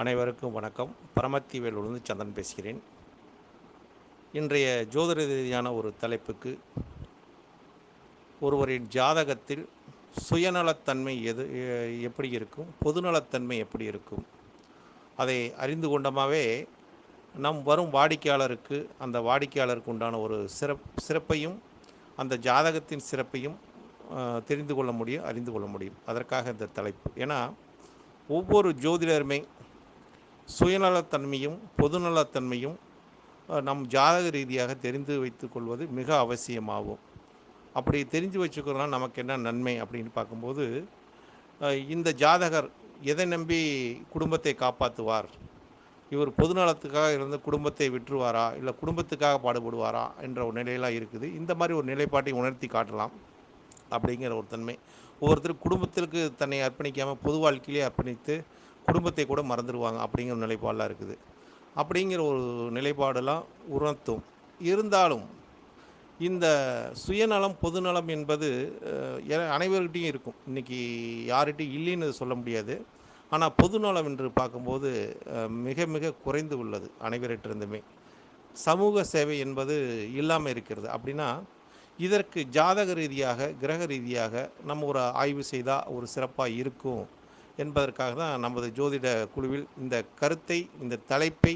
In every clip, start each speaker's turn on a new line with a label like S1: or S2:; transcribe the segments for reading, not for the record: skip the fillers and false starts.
S1: அனைவருக்கும் வணக்கம். பரமத்திவேலூர்ந்து சந்திரன் பேசுகிறேன். இன்றைய ஜோதிட ரீதியான ஒரு தலைப்புக்கு, ஒருவரின் ஜாதகத்தில் சுயநலத்தன்மை எப்படி இருக்கும்? பொதுநலத்தன்மை எப்படி இருக்கும்? அதை அறிந்து கொண்டோமாவே, நம் வரும் வாடிக்கையாளருக்கு, அந்த வாடிக்கையாளருக்கு உண்டான ஒரு சிறப்பையும், அந்த ஜாதகத்தின் சிறப்பையும் தெரிந்து கொள்ள முடியும், அறிந்து கொள்ள முடியும். அதற்காக இந்த தலைப்பு. ஏன்னா, ஒவ்வொரு ஜோதிடருமே சுயநலத்தன்மையும், பொதுநலத்தன்மையும் நம் ஜாதக ரீதியாக தெரிந்து வைத்துக் கொள்வது மிக அவசியமாகும். அப்படி தெரிஞ்சு வச்சுக்கிறதுனால நமக்கு என்ன நன்மை அப்படின்னு பார்க்கும்போது, இந்த ஜாதகர் எதை நம்பி குடும்பத்தை காப்பாற்றுவார்? இவர் பொதுநலத்துக்காக இருந்து குடும்பத்தை விட்டுருவாரா? இல்லை குடும்பத்துக்காக பாடுபடுவாரா? என்ற ஒரு நிலையெல்லாம் இருக்குது. இந்த மாதிரி ஒரு நிலைப்பாட்டை உணர்த்தி காட்டலாம் அப்படிங்கிற ஒரு தன்மை. ஒவ்வொருத்தர் குடும்பத்திற்கு தன்னை அர்ப்பணிக்காமல் பொது வாழ்க்கையிலே அர்ப்பணித்து குடும்பத்தை கூட மறந்துடுவாங்க அப்படிங்கிற ஒரு நிலைப்பாடெலாம் இருக்குது. அப்படிங்கிற ஒரு நிலைப்பாடெல்லாம் உணர்த்தும். இருந்தாலும் இந்த சுயநலம், பொதுநலம் என்பது அனைவர்கிட்டயும் இருக்கும். இன்றைக்கி யார்கிட்டையும் இல்லைன்னு சொல்ல முடியாது. ஆனால் பொதுநலம் என்று பார்க்கும்போது மிக மிக குறைந்து உள்ளது அனைவரிட்டிருந்துமே. சமூக சேவை என்பது இல்லாமல் இருக்கிறது. அப்படின்னா இதற்கு ஜாதக ரீதியாக, கிரக ரீதியாக நம்ம ஒரு ஆய்வு செய்தால் ஒரு சிறப்பாக இருக்கும் என்பதற்காக தான் நமது ஜோதிட குழுவில் இந்த கருத்தை, இந்த தலைப்பை,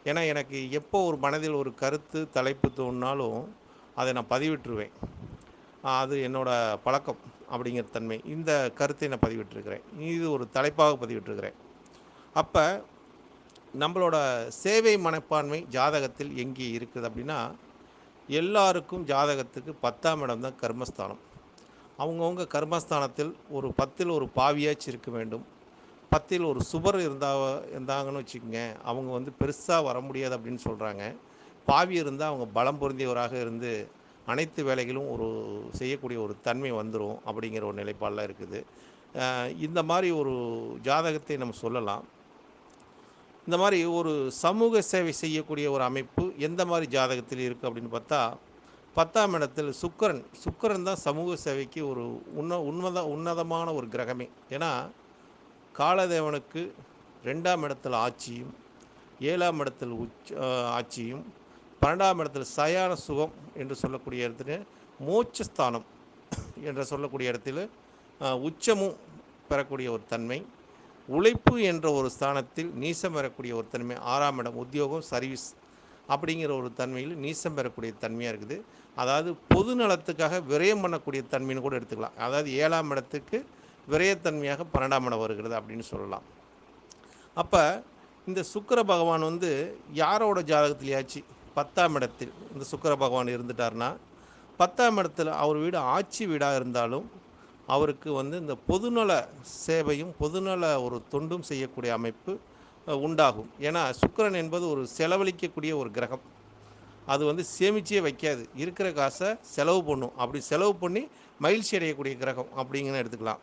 S1: ஏன்னா எனக்கு எப்போ ஒரு மனதில் ஒரு கருத்து, தலைப்பு தோணினாலும் அதை நான் பதிவிட்டுருவேன். அது என்னோடய பழக்கம் அப்படிங்கிற தன்மை. இந்த கருத்தை நான் பதிவிட்டிருக்கிறேன். இது ஒரு தலைப்பாக பதிவிட்டிருக்கிறேன். அப்போ நம்மளோட சேவை மனப்பான்மை ஜாதகத்தில் எங்கே இருக்குது அப்படின்னா, எல்லாருக்கும் ஜாதகத்துக்கு 10ஆம் இடம் தான் கர்மஸ்தானம். அவங்கவுங்க கர்மஸ்தானத்தில் ஒரு 10ல் ஒரு பாவியாச்சும் இருக்க வேண்டும். 10ல் ஒரு சுபர் இருந்தாங்கன்னு வச்சுக்கோங்க, அவங்க வந்து பெருசாக வர முடியாது அப்படின்னு சொல்கிறாங்க. பாவி இருந்தால் அவங்க பலம் பொருந்தியவராக இருந்து அனைத்து வேலைகளும் செய்யக்கூடிய ஒரு தன்மை வந்துடும் அப்படிங்கிற ஒரு நிலைப்பாடெலாம் இருக்குது. இந்த மாதிரி ஒரு ஜாதகத்தை நம்ம சொல்லலாம். இந்த மாதிரி ஒரு சமூக சேவை செய்யக்கூடிய ஒரு அமைப்பு எந்த மாதிரி ஜாதகத்தில் இருக்குது அப்படின்னு பார்த்தா, 10ஆம் இடத்தில் சுக்கிரன் தான் சமூக சேவைக்கு ஒரு உன்னதமான ஒரு கிரகமே. ஏன்னா காலதேவனுக்கு 2ஆம் இடத்தில் ஆட்சியும், 7ஆம் இடத்தில் ஆட்சியும், 12ஆம் இடத்தில் சயான சுகம் என்று சொல்லக்கூடிய இடத்துல மோட்சஸ்தானம் என்று சொல்லக்கூடிய இடத்தில் உச்சமும் பெறக்கூடிய ஒரு தன்மை, உழைப்பு என்ற ஒரு ஸ்தானத்தில் நீசம் பெறக்கூடிய ஒரு தன்மை, 6ஆம் இடம் உத்தியோகம், சர்வீஸ் அப்படிங்கிற ஒரு தன்மையில் நீசம் பெறக்கூடிய தன்மையாக இருக்குது. அதாவது பொது நலத்துக்காக விரயம் பண்ணக்கூடிய தன்மைன்னு கூட எடுத்துக்கலாம். அதாவது 7ஆம் இடத்துக்கு விரயத்தன்மையாக 12ஆம் இடம் வருகிறது அப்படின்னு சொல்லலாம். அப்போ இந்த சுக்கிர பகவான் வந்து யாரோட ஜாதகத்திலேயாச்சு 10ஆம் இடத்தில் இந்த சுக்கிர பகவான் இருந்துட்டார்னா, 10ஆம் இடத்துல அவர் வீடு ஆட்சி வீடாக இருந்தாலும் அவருக்கு வந்து இந்த பொதுநல சேவையும், பொதுநல ஒரு தொண்டும் செய்யக்கூடிய அமைப்பு உண்டாகும். ஏன்னா சுக்கிரன் என்பது ஒரு செலவழிக்கக்கூடிய ஒரு கிரகம். அது வந்து சேமிச்சே வைக்காது. இருக்கிற காசை செலவு பண்ணும். அப்படி செலவு பண்ணி மகிழ்ச்சி அடையக்கூடிய கிரகம் அப்படிங்கன்னு எடுத்துக்கலாம்.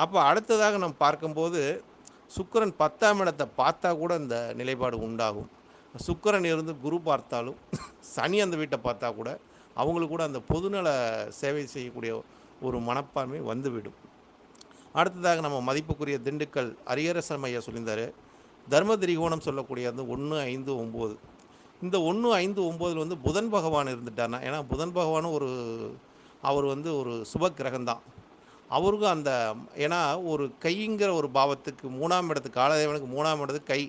S1: அப்போ அடுத்ததாக நம்ம பார்க்கும்போது சுக்கிரன் 10ஆம் இடத்தை பார்த்தா கூட இந்த நிலைப்பாடு உண்டாகும். சுக்கிரன் இருந்து குரு பார்த்தாலும், சனி அந்த வீட்டை பார்த்தா கூட அவங்களுக்கு கூட அந்த பொதுநல சேவை செய்யக்கூடிய ஒரு மனப்பான்மை வந்துவிடும். அடுத்ததாக நம்ம மதிப்புக்குரிய திண்டுக்கல் அரியரசம் ஐயா சொல்லியிருந்தார், தர்ம திரிகோணம் சொல்லக்கூடிய அந்த 1, 5, 9. இந்த 1, 5, 9 வந்து புதன் பகவான் இருந்துட்டார்னா, ஏன்னா புதன் பகவானும் அவர் வந்து ஒரு சுப கிரகம்தான். அவருக்கும் அந்த, ஏன்னா ஒரு கைங்கிற ஒரு பாவத்துக்கு 3ஆம் இடத்துக்கு காலதேவனுக்கு 3ஆம் இடத்துக்கு கை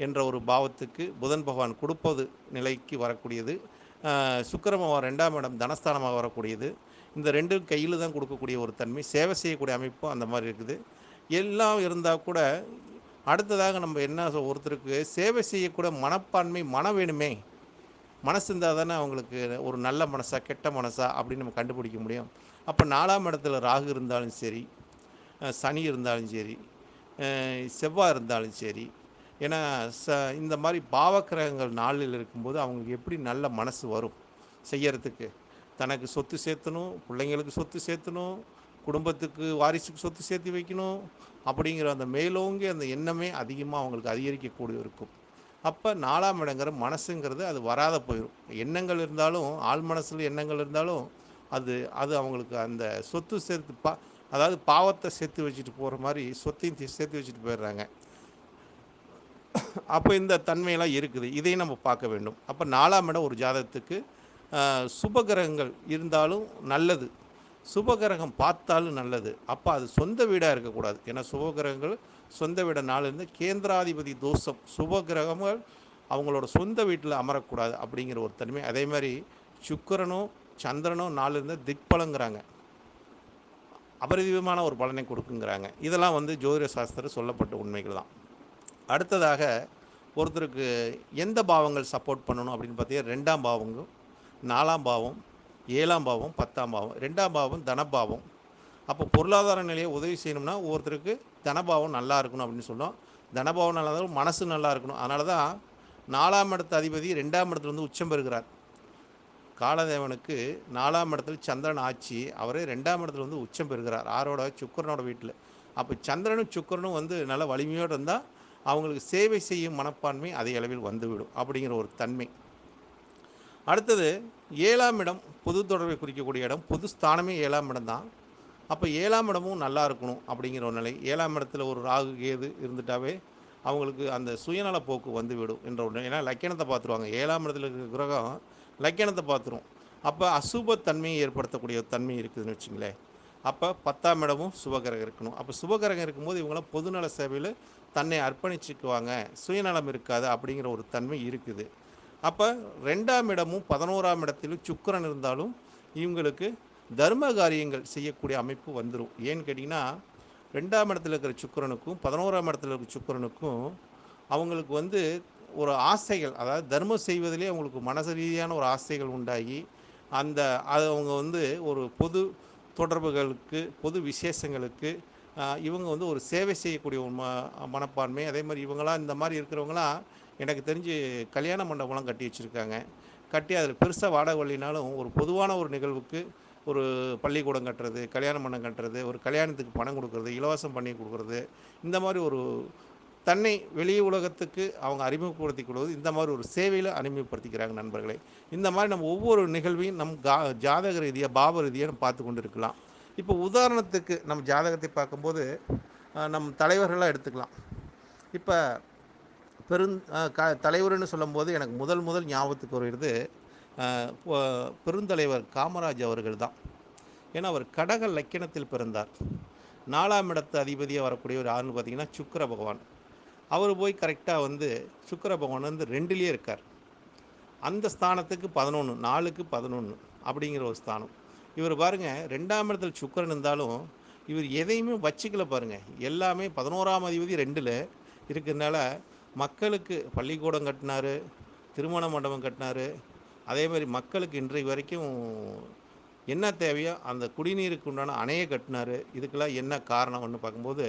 S1: என்ற ஒரு பாவத்துக்கு புதன் பகவான் கொடுப்பது நிலைக்கு வரக்கூடியது. சுக்கிர பகவான் 2ஆம் இடம் தனஸ்தானமாக வரக்கூடியது. இந்த 2ம் கையில் தான் கொடுக்கக்கூடிய ஒரு தன்மை, சேவை செய்யக்கூடிய அமைப்பும் அந்த மாதிரி இருக்குது. எல்லாம் இருந்தால் கூட அடுத்ததாக நம்ம என்ன ஒருத்தருக்கு சேவை செய்யக்கூடிய மனப்பான்மை மனம் வேணுமே. மனசு இருந்தால் தானே அவங்களுக்கு ஒரு நல்ல மனசா கெட்ட மனசா அப்படின்னு நம்ம கண்டுபிடிக்க முடியும். அப்போ 4ஆம் இடத்துல ராகு இருந்தாலும் சரி, சனி இருந்தாலும் சரி, செவ்வாய் இருந்தாலும் சரி, ஏன்னா இந்த மாதிரி பாவக்கிரகங்கள் 4ல் இருக்கும்போது அவங்களுக்கு எப்படி நல்ல மனசு வரும் செய்யறதுக்கு? தனக்கு சொத்து சேர்த்தணும், பிள்ளைங்களுக்கு சொத்து சேர்த்தணும், குடும்பத்துக்கு வாரிசுக்கு சொத்து சேர்த்து வைக்கணும் அப்படிங்கிற அந்த மேலோங்கி அந்த எண்ணமே அதிகமாக அவங்களுக்கு அதிகரிக்கக்கூடிய இருக்கும். அப்போ 4ஆம் இடங்கிற மனசுங்கிறது அது வராத போயிடும். எண்ணங்கள் இருந்தாலும், ஆள் மனசில் எண்ணங்கள் இருந்தாலும் அது அது அவங்களுக்கு அந்த சொத்து சேர்த்து அதாவது பாவத்தை சேர்த்து வச்சுட்டு போகிற மாதிரி சொத்தையும் சேர்த்து வச்சுட்டு போயிடுறாங்க. அப்போ இந்த தன்மையெல்லாம் இருக்குது. இதையும் நம்ம பார்க்க வேண்டும். அப்போ 4ஆம் இடம் ஒரு ஜாதகத்துக்கு சுபகிரகங்கள் இருந்தாலும் நல்லது. சுபகிரகம் பார்த்தாலும் நல்லது. அப்போ அது சொந்த வீடா இருக்கக்கூடாது. ஏன்னா சுபகிரகங்கள் சொந்த வீடு 4 இருந்து கேந்திராதிபதி தோஷம். சுபகிரகங்கள் அவங்களோட சொந்த வீட்டில அமரக்கூடாது அப்படிங்கிற ஒரு தன்மை. அதேமாரி சுக்கிரனும், சந்திரனும் 4 இருந்தா திக்பலங்கிறாங்க. அபரிவிதமான ஒரு பலனை கொடுக்குங்கிறாங்க. இதெல்லாம் வந்து ஜோதிட சாஸ்திரம் சொல்லப்பட்ட உண்மைகள் தான். அடுத்ததாக ஒருத்தருக்கு எந்த பாவங்கள் சப்போர்ட் பண்ணணும் அப்படின்னு பார்த்தீங்கன்னா 2ஆம் பாவங்க, 4ஆம் பாவம், 7ஆம் பாவம், 10ஆம் பாவம். 2ஆம் பாவம் தனபாவம். அப்போ பொருளாதார நிலையை உதவி செய்யணும்னா ஒருத்தருக்கு தனபாவம் நல்லா இருக்கணும் அப்படின்னு சொல்லும். தனபாவம் நல்லா இருந்தாலும் மனசு நல்லா இருக்கணும். அதனால தான் 4ஆம் இடத்து அதிபதி 2ஆம் இடத்துல வந்து உச்சம் பெறுகிறார். காலதேவனுக்கு 4ஆம் இடத்துல சந்திரன் ஆட்சி, அவரே 2ஆம் இடத்துல வந்து உச்சம் பெறுகிறார். ஆரோட சுக்கிரனோட வீட்டில. அப்போ சந்திரனும் சுக்கிரனும் வந்து நல்ல வலிமையோடு இருந்தால் அவங்களுக்கு சேவை செய்யும் மனப்பான்மை அதே அளவில் வந்துவிடும் அப்படிங்கிற ஒரு தன்மை. அடுத்தது 7ஆம் இடம் பொது தொடர்பை குறிக்கக்கூடிய இடம். பொது ஸ்தானமே 7ஆம் இடம் தான். அப்போ 7ஆம் இடமும் நல்லா இருக்கணும் அப்படிங்கிற ஒரு நிலை. 7ஆம் இடத்துல ஒரு ராகு கேது இருந்துட்டாவே அவங்களுக்கு அந்த சுயநல போக்கு வந்துவிடும் என்ற ஒன்று. ஏன்னா லக்கணத்தை பார்த்துருவாங்க. 7ஆம் இடத்துல இருக்கிற கிரகம் லக்கணத்தை பார்த்துரும். அப்போ அசுப தன்மையை ஏற்படுத்தக்கூடிய ஒரு தன்மை இருக்குதுன்னு வச்சுங்களேன். அப்போ 10ஆம் இடமும் சுபகிரகம் இருக்கணும். அப்போ சுபகிரகம் இருக்கும்போது இவங்களாம் பொதுநல சேவையில் தன்னை அர்ப்பணிச்சுக்குவாங்க. சுயநலம் இருக்காது அப்படிங்கிற ஒரு தன்மை இருக்குது. அப்போ 2ஆம் இடமும் 11ஆம் இடத்திலும் சுக்கிரன் இருந்தாலும் இவங்களுக்கு தர்ம காரியங்கள் செய்யக்கூடிய அமைப்பு வந்துடும். ஏன்னு கேட்டிங்கன்னா 2ஆம் இடத்துல இருக்கிற சுக்கிரனுக்கும் 11ஆம் இடத்துல இருக்கிற சுக்கிரனுக்கும் அவங்களுக்கு வந்து ஒரு ஆசைகள், அதாவது தர்மம் செய்வதிலே அவங்களுக்கு மனசு ரீதியான ஒரு ஆசைகள் உண்டாகி அந்த அது அவங்க வந்து ஒரு பொது தொடர்புகளுக்கு, பொது விசேஷங்களுக்கு இவங்க வந்து ஒரு சேவை செய்யக்கூடிய ஒரு மனப்பான்மை. அதே மாதிரி இவங்களாம் இந்த மாதிரி இருக்கிறவங்களாம் எனக்கு தெரிஞ்சு கல்யாண மண்டபம்லாம் கட்டி வச்சுருக்காங்க. கட்டி அதில் பெருசாக வாடகை வரலைனாலும் ஒரு பொதுவான ஒரு நிகழ்வுக்கு ஒரு பள்ளிக்கூடம் கட்டுறது, கல்யாண மண்டபம் கட்டுறது, ஒரு கல்யாணத்துக்கு பணம் கொடுக்குறது, இலவசம் பண்ணி கொடுக்குறது, இந்த மாதிரி ஒரு தன்னை வெளி உலகத்துக்கு அவங்க அறிமுகப்படுத்திக் கொள்வது, இந்த மாதிரி ஒரு சேவையில் அறிமுகப்படுத்திக்கிறாங்க நண்பர்களே. இந்த மாதிரி நம்ம ஒவ்வொரு நிகழ்வையும் ஜாதக ரீதியாக பாவ ரீதியாக நம்ம பார்த்து கொண்டு இருக்கலாம். இப்போ உதாரணத்துக்கு நம்ம ஜாதகத்தை பார்க்கும்போது நம் தலைவர்களாக எடுத்துக்கலாம். இப்போ தலைவர்னு சொல்லும்போது எனக்கு முதல் முதல் ஞாபகத்துக்கு வருகிறது பெருந்தலைவர் காமராஜ் அவர்கள் தான். ஏன்னா அவர் கடக லக்கினத்தில் பிறந்தார். 4ஆம் இடத்து அதிபதியாக வரக்கூடிய ஒரு ஆள்னு பார்த்தீங்கன்னா சுக்கிர பகவான். அவர் போய் கரெக்டாக வந்து சுக்கிர பகவான் வந்து 2லேயே இருக்கார். அந்த ஸ்தானத்துக்கு 11, 4க்கு 11 அப்படிங்கிற ஒரு ஸ்தானம். இவர் பாருங்கள் 2ஆம் இடத்துல சுக்கிரன் இருந்தாலும் இவர் எதையுமே வச்சுக்கல பாருங்கள். எல்லாமே 11ஆம் அதிபதி 2ல் இருக்கிறதுனால மக்களுக்கு பள்ளிக்கூடம் கட்டினார், திருமண மண்டபம் கட்டினார். அதே மாதிரி மக்களுக்கு இன்றைய வரைக்கும் என்ன தேவையோ அந்த குடிநீருக்கு உண்டான அணையை கட்டினார். இதுக்கெல்லாம் என்ன காரணம்னு பார்க்கும்போது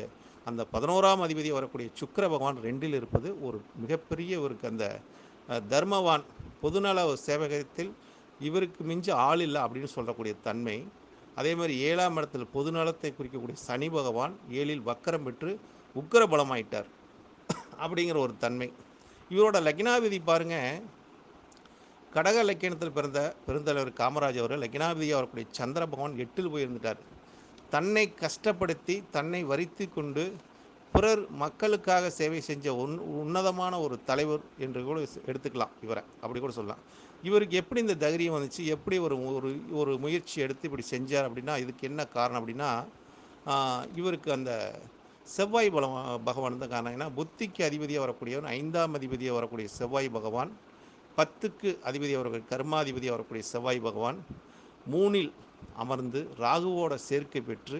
S1: அந்த 11ஆம் அதிபதி வரக்கூடிய சுக்கிர பகவான் 2ல் இருப்பது ஒரு மிகப்பெரிய இவருக்கு அந்த தர்மவான், பொதுநல சேவகத்தில் இவருக்கு மிஞ்சி ஆள் இல்லை அப்படின்னு சொல்லக்கூடிய தன்மை. அதே மாதிரி 7ஆம் இடத்தில் பொதுநலத்தை குறிக்கக்கூடிய சனி பகவான் 7ல் வக்கரம் பெற்று உக்கிர பலமாயிட்டார் அப்படிங்கிற ஒரு தன்மை. இவரோட லக்னாதிபதி பாருங்கள், கடக லக்கினத்தில் பிறந்த பெருந்தலைவர் காமராஜ் அவர்கள் லக்னாதிபதியாக வரக்கூடிய சந்திர பகவான் 8ல் போய் இருந்துட்டார். தன்னை கஷ்டப்படுத்தி தன்னை வருத்தி கொண்டு பிறர் மக்களுக்காக சேவை செஞ்ச உன்னதமான ஒரு தலைவர் என்று கூட எடுத்துக்கலாம் இவரை, அப்படி கூட சொல்லலாம். இவருக்கு எப்படி இந்த தைரியம் வந்துச்சு, எப்படி ஒரு ஒரு ஒரு முயற்சி எடுத்து இப்படி செஞ்சார் அப்படின்னா இதுக்கு என்ன காரணம் அப்படின்னா இவருக்கு அந்த செவ்வாய் பகவான் தான் காரணம். ஏன்னா புத்திக்கு அதிபதியாக வரக்கூடியவன் 5ஆம் அதிபதியாக வரக்கூடிய செவ்வாய் பகவான், 10க்கு அதிபதி அவர்கள் கர்மாதிபதி வரக்கூடிய செவ்வாய் பகவான் 3ல் அமர்ந்து ராகுவோட சேர்க்கை பெற்று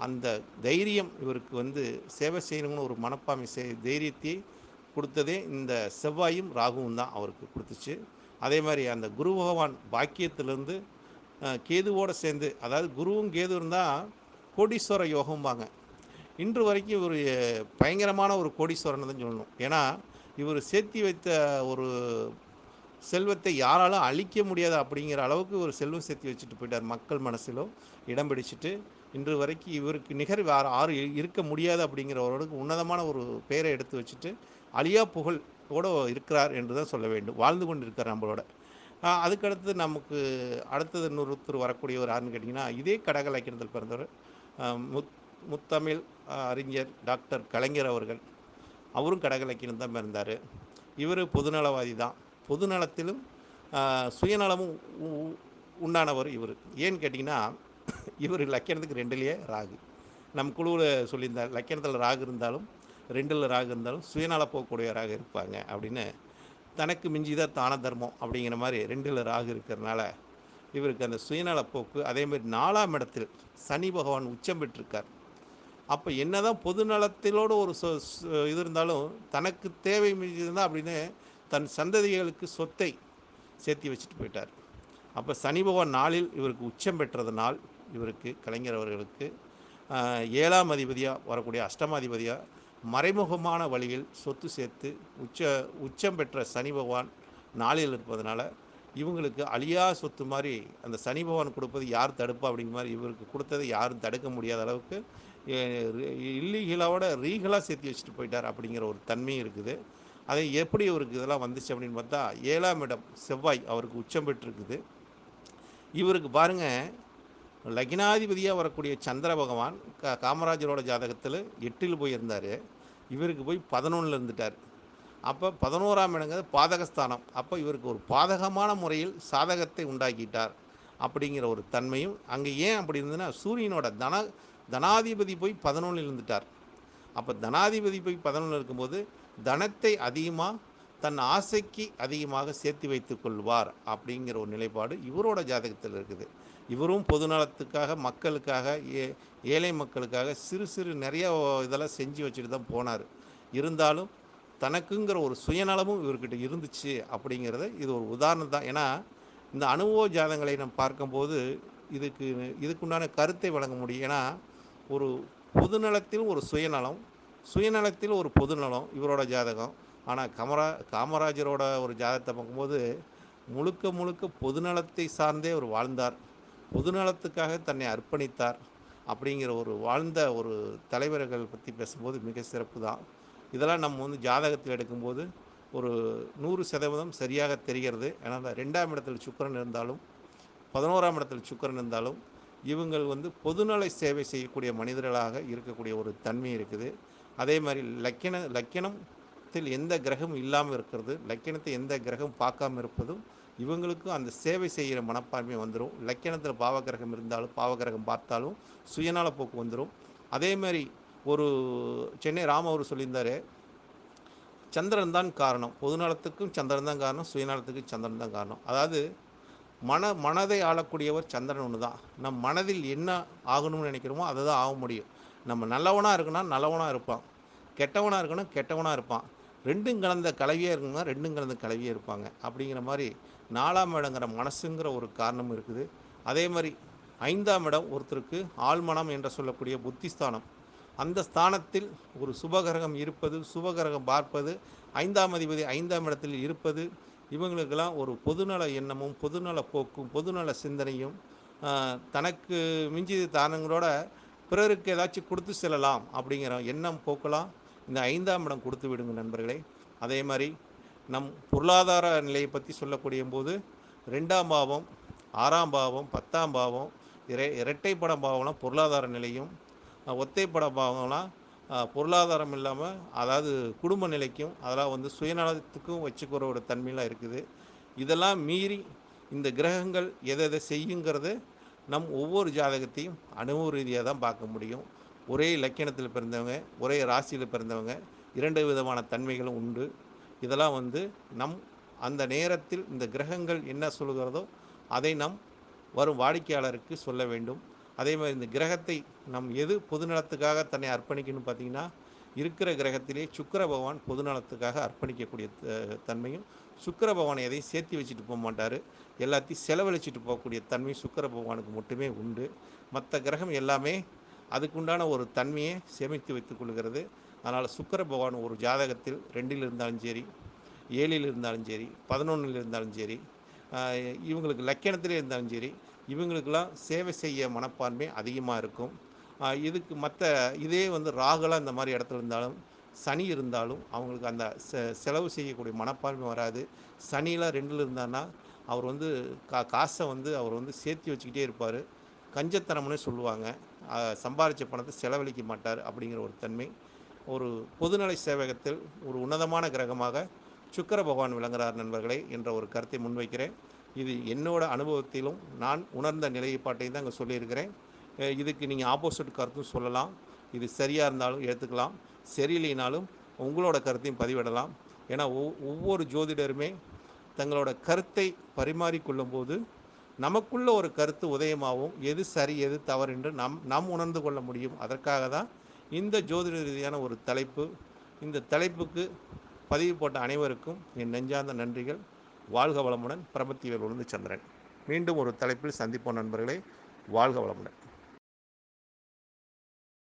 S1: அந்த தைரியம் இவருக்கு வந்து சேவை செய்யணும்னு ஒரு மனப்பான்மை தைரியத்தை கொடுத்ததே இந்த செவ்வாயும் ராகுவும் தான் அவருக்கு கொடுத்துச்சு. அதே மாதிரி அந்த குரு பகவான் பாக்கியத்திலேருந்து கேதுவோடு சேர்ந்து, அதாவது குருவும் கேது இருந்தால் கோடீஸ்வர யோகம்பாங்க. இன்று வரைக்கும் இவர் பயங்கரமான ஒரு கோடீஸ்வரன் தான் சொல்லணும். ஏன்னா இவர் சேர்த்தி வைத்த ஒரு செல்வத்தை யாராலும் அழிக்க முடியாது அப்படிங்கிற அளவுக்கு ஒரு செல்வம் சேர்த்து வச்சுட்டு போயிட்டார். மக்கள் மனசிலும் இடம் பிடிச்சிட்டு இன்று வரைக்கும் இவருக்கு நிகர் வேறு யாரும் இருக்க முடியாது அப்படிங்கிறவர்களுக்கு உன்னதமான ஒரு பெயரை எடுத்து வச்சுட்டு அழியா புகழோடு இருக்கிறார் என்று தான் சொல்ல வேண்டும். வாழ்ந்து கொண்டு இருக்கார் நம்மளோட. அதுக்கடுத்து நமக்கு அடுத்தது இன்னொருத்தர் வரக்கூடியவர் யாருன்னு கேட்டிங்கன்னா இதே கடக லக்கினத்தில் பிறந்தவர் முத்தமிழ் அறிஞர் டாக்டர் கலைஞர் அவர்கள். அவரும் கடக லக்கினம் தான் பிறந்தார். இவர் பொதுநலவாதி தான். பொதுநலத்திலும் சுயநலமும் உண்டானவர் இவர். ஏன்னு கேட்டிங்கன்னா, இவர் லக்கணத்துக்கு 2லேயே ராகு. நம் குழுவில் சொல்லியிருந்தார், லக்கணத்தில் ராகு இருந்தாலும் 2ல் ராகு இருந்தாலும் சுயநல போக்குடையவராக இருப்பாங்க அப்படின்னு. தனக்கு மிஞ்சிதான் தான தர்மம் அப்படிங்கிற மாதிரி 2ல் ராகு இருக்கிறனால இவருக்கு அந்த சுயநல போக்கு. அதேமாதிரி 4ஆம் இடத்தில் சனி பகவான் உச்சம் பெற்றிருக்கார். அப்போ என்னதான் பொது நலத்திலோடு ஒரு இது இருந்தாலும் தனக்கு தேவை மிஞ்சிருந்தால் அப்படின்னு தன் சந்ததிகளுக்கு சொத்தை சேர்த்தி வச்சுட்டு போயிட்டார். அப்போ சனி பகவான் நாளில் இவருக்கு உச்சம் பெற்றதுனால் இவருக்கு கலைஞர் அவர்களுக்கு 7ஆம் அதிபதியாக வரக்கூடிய அஷ்டமாதிபதியாக மறைமுகமான வழியில் சொத்து சேர்த்து உச்சம் பெற்ற சனி பகவான் நாளில் இருப்பதனால இவங்களுக்கு அழியா சொத்து மாதிரி அந்த சனி பகவான் கொடுப்பது யார் தடுப்பா அப்படிங்கிற மாதிரி இவருக்கு கொடுத்ததை யாரும் தடுக்க முடியாத அளவுக்கு இல்லீகலோட ரீகலாக சேர்த்து வச்சுட்டு போயிட்டார் அப்படிங்கிற ஒரு தன்மையும் இருக்குது. அதை எப்படி இவருக்கு இதெல்லாம் வந்துச்சு அப்படின்னு பார்த்தா 7ஆம் இடம் செவ்வாய் அவருக்கு உச்சம் பெற்றிருக்குது. இவருக்கு பாருங்கள், லக்னாதிபதியாக வரக்கூடிய சந்திர பகவான் காமராஜரோட ஜாதகத்தில் 8ல் போயிருந்தார். இவருக்கு போய் 11ல் இருந்துட்டார். அப்போ 11ஆம் இடங்கிறது பாதகஸ்தானம். அப்போ இவருக்கு ஒரு பாதகமான முறையில் சாதகத்தை உண்டாக்கிட்டார் அப்படிங்கிற ஒரு தன்மையும் அங்கே. ஏன் அப்படி இருந்ததுன்னா, சூரியனோட தனாதிபதி போய் 11ல் இருந்துட்டார். அப்போ தனாதிபதி போய் 11ல் இருக்கும்போது தனத்தை அதிகமாக தன் ஆசைக்கு அதிகமாக சேர்த்து வைத்து கொள்வார் அப்படிங்கிற ஒரு நிலைப்பாடு இவரோட ஜாதகத்தில் இருக்குது. இவரும் பொதுநலத்துக்காக மக்களுக்காக ஏழை மக்களுக்காக சிறு சிறு நிறைய இதெல்லாம் செஞ்சு வச்சுட்டு தான் போனார். இருந்தாலும் தனக்குங்கிற ஒரு சுயநலமும் இவர்கிட்ட இருந்துச்சு அப்படிங்கிறத இது ஒரு உதாரணம் தான். ஏன்னா இந்த அனுபவ ஜாதகங்களை நம்ம பார்க்கும்போது இதுக்குண்டான கருத்தை வழங்க முடியும். ஏன்னா ஒரு பொதுநலத்தில் ஒரு சுயநலம், சுயநலத்தில் ஒரு பொதுநலம் இவரோட ஜாதகம். ஆனால் காமராஜரோட ஒரு ஜாதகத்தை பார்க்கும்போது முழுக்க முழுக்க பொதுநலத்தை சார்ந்தே அவர் வாழ்ந்தார். பொதுநலத்துக்காக தன்னை அர்ப்பணித்தார் அப்படிங்கிற ஒரு வாழ்ந்த ஒரு தலைவர்கள் பற்றி பேசும்போது மிக சிறப்பு தான். இதெல்லாம் நம்ம ஜாதகத்தில் எடுக்கும்போது ஒரு 100% சரியாக தெரிகிறது. ஏன்னா அந்த 2ஆம் இடத்தில் சுக்கிரன் இருந்தாலும் 11ஆம் இடத்தில் சுக்கிரன் இருந்தாலும் இவங்கள் பொதுநல சேவை செய்யக்கூடிய மனிதர்களாக இருக்கக்கூடிய ஒரு தன்மை இருக்குது. அதே மாதிரி லக்கினத்தில் எந்த கிரகம் இல்லாமல் இருக்கிறது, லக்கினத்தை எந்த கிரகம் பார்க்காம இருப்பதும் இவங்களுக்கும் அந்த சேவை செய்கிற மனப்பான்மை வந்துடும். லக்கினத்தில் பாவகிரகம் இருந்தாலும் பாவகிரகம் பார்த்தாலும் சுயநல போக்கு வந்துடும். அதே மாதிரி ஒரு சென்னை ராம அவர் சொல்லியிருந்தார், சந்திரன் தான் காரணம், பொதுநலத்துக்கும் சந்திரன் தான் காரணம், சுயநலத்துக்கும் சந்திரன் தான் காரணம். அதாவது மனதை ஆளக்கூடியவர் சந்திரன் ஒன்று தான். நம் மனதில் என்ன ஆகணும்னு நினைக்கிறோமோ அதை தான் ஆக முடியும். நம்ம நல்லவனாக இருக்குன்னா நல்லவனாக இருப்பான், கெட்டவனாக இருக்கணும் கெட்டவனாக இருப்பான். ரெண்டும் கலந்த கலவியாக இருக்குன்னா ரெண்டும் கலந்த கலவியாக இருப்பாங்க. அப்படிங்கிற மாதிரி 4ஆம் இடங்கிற மனசுங்கிற ஒரு காரணம் இருக்குது. அதே மாதிரி 5ஆம் இடம் ஒருத்தருக்கு ஆழ்மனம் என்று சொல்லக்கூடிய புத்திஸ்தானம். அந்த ஸ்தானத்தில் ஒரு சுபகிரகம் இருப்பது, சுபகிரகம் பார்ப்பது, 5ஆம் அதிபதி 5ஆம் இடத்தில் இருப்பது இவங்களுக்கெல்லாம் ஒரு பொதுநல எண்ணமும் பொதுநல போக்கும் பொதுநல சிந்தனையும் தனக்கு மிஞ்சி தானங்களோட பிறருக்கு ஏதாச்சும் கொடுத்து செல்லலாம் அப்படிங்கிற எண்ணம் போக்கலாம் இந்த 5ஆம் இடம் கொடுத்து விடுங்க நண்பர்களே. அதே மாதிரி நம் பொருளாதார நிலையை பற்றி சொல்லக்கூடிய போது 2ஆம் பாவம், 6ஆம் பாவம், 10ஆம் பாவம், இரட்டைப்பட பாவம்லாம் பொருளாதார நிலையும், ஒத்தைப்பட பாவம்லாம் பொருளாதாரம் இல்லாமல் அதாவது குடும்ப நிலைக்கும் அதெல்லாம் சுயநலத்துக்கும் வச்சுக்கிற ஒரு தன்மையெலாம் இருக்குது. இதெல்லாம் மீறி இந்த கிரகங்கள் எதை செய்யுங்கிறது நம் ஒவ்வொரு ஜாதகத்தையும் அனுபவ ரீதியாக தான் பார்க்க முடியும். ஒரே இலக்கணத்தில் பிறந்தவங்க, ஒரே ராசியில் பிறந்தவங்க 2 விதமான தன்மைகளும் உண்டு. இதெல்லாம் நம் அந்த நேரத்தில் இந்த கிரகங்கள் என்ன சொல்கிறதோ அதை நம் வரும் வாடிக்கையாளருக்கு சொல்ல வேண்டும். அதே மாதிரி இந்த கிரகத்தை நம் எது பொதுநலத்துக்காக தன்னை அர்ப்பணிக்கணும்னு பார்த்தீங்கன்னா, இருக்கிற கிரகத்திலே சுக்கிர பகவான் பொதுநலத்துக்காக அர்ப்பணிக்கக்கூடிய தன்மையும், சுக்கிர பகவான் எதையும் சேர்த்து வச்சுட்டு போக மாட்டார், எல்லாத்தையும் செலவழிச்சிட்டு போகக்கூடிய தன்மை சுக்கிர பகவானுக்கு மட்டுமே உண்டு. மற்ற கிரகம் எல்லாமே அதுக்குண்டான ஒரு தன்மையை சேமித்து வைத்துக் கொள்கிறது. அதனால் சுக்கிர பகவான் ஒரு ஜாதகத்தில் 2ல் இருந்தாலும் சரி, 7ல் இருந்தாலும் சரி, 11ல் இருந்தாலும் சரி, இவங்களுக்கு லக்கணத்திலே இருந்தாலும் சரி, இவங்களுக்கெல்லாம் சேவை செய்ய மனப்பான்மை அதிகமாக இருக்கும். இதுக்கு இதே ராகுலாம் இந்த மாதிரி இடத்துல இருந்தாலும், சனி இருந்தாலும் அவங்களுக்கு அந்த செலவு செய்யக்கூடிய மனப்பான்மை வராது. சனியெலாம் 2ல் இருந்தான்னா அவர் காசை அவர் சேர்த்து வச்சுக்கிட்டே இருப்பார். கஞ்சத்தனம்னு சொல்லுவாங்க. சம்பாரித்த பணத்தை செலவழிக்க மாட்டார் அப்படிங்கிற ஒரு தன்மை. ஒரு பொதுநலை சேவகத்தில் ஒரு உன்னதமான கிரகமாக சுக்கிர பகவான் விளங்குகிறார் நண்பர்களே என்ற ஒரு கருத்தை முன்வைக்கிறேன். இது என்னோட அனுபவத்திலும் நான் உணர்ந்த நிலைப்பாட்டையும் தான் இங்கே சொல்லியிருக்கிறேன். இதுக்கு நீங்கள் ஆப்போசிட் கருத்தும் சொல்லலாம். இது சரியாக இருந்தாலும் ஏற்றுக்கலாம், சரியில்லைனாலும் உங்களோட கருத்தையும் பதிவிடலாம். ஏன்னா ஒவ்வொரு ஜோதிடருமே தங்களோட கருத்தை பரிமாறிக்கொள்ளும்போது நமக்குள்ள ஒரு கருத்து உதயமாகவும் எது சரி எது தவறு என்று நாம் உணர்ந்து கொள்ள முடியும். அதற்காக தான் இந்த ஜோதிட ரீதியான ஒரு தலைப்பு. இந்த தலைப்புக்கு பதிவு போட்ட அனைவருக்கும் என் நெஞ்சார்ந்த நன்றிகள். வாழ்க வளமுடன். பிரபத்திவேல் உளுந்து சந்திரன். மீண்டும் ஒரு தலைப்பில் சந்திப்போம் நண்பர்களே. வாழ்க வளமுடன்.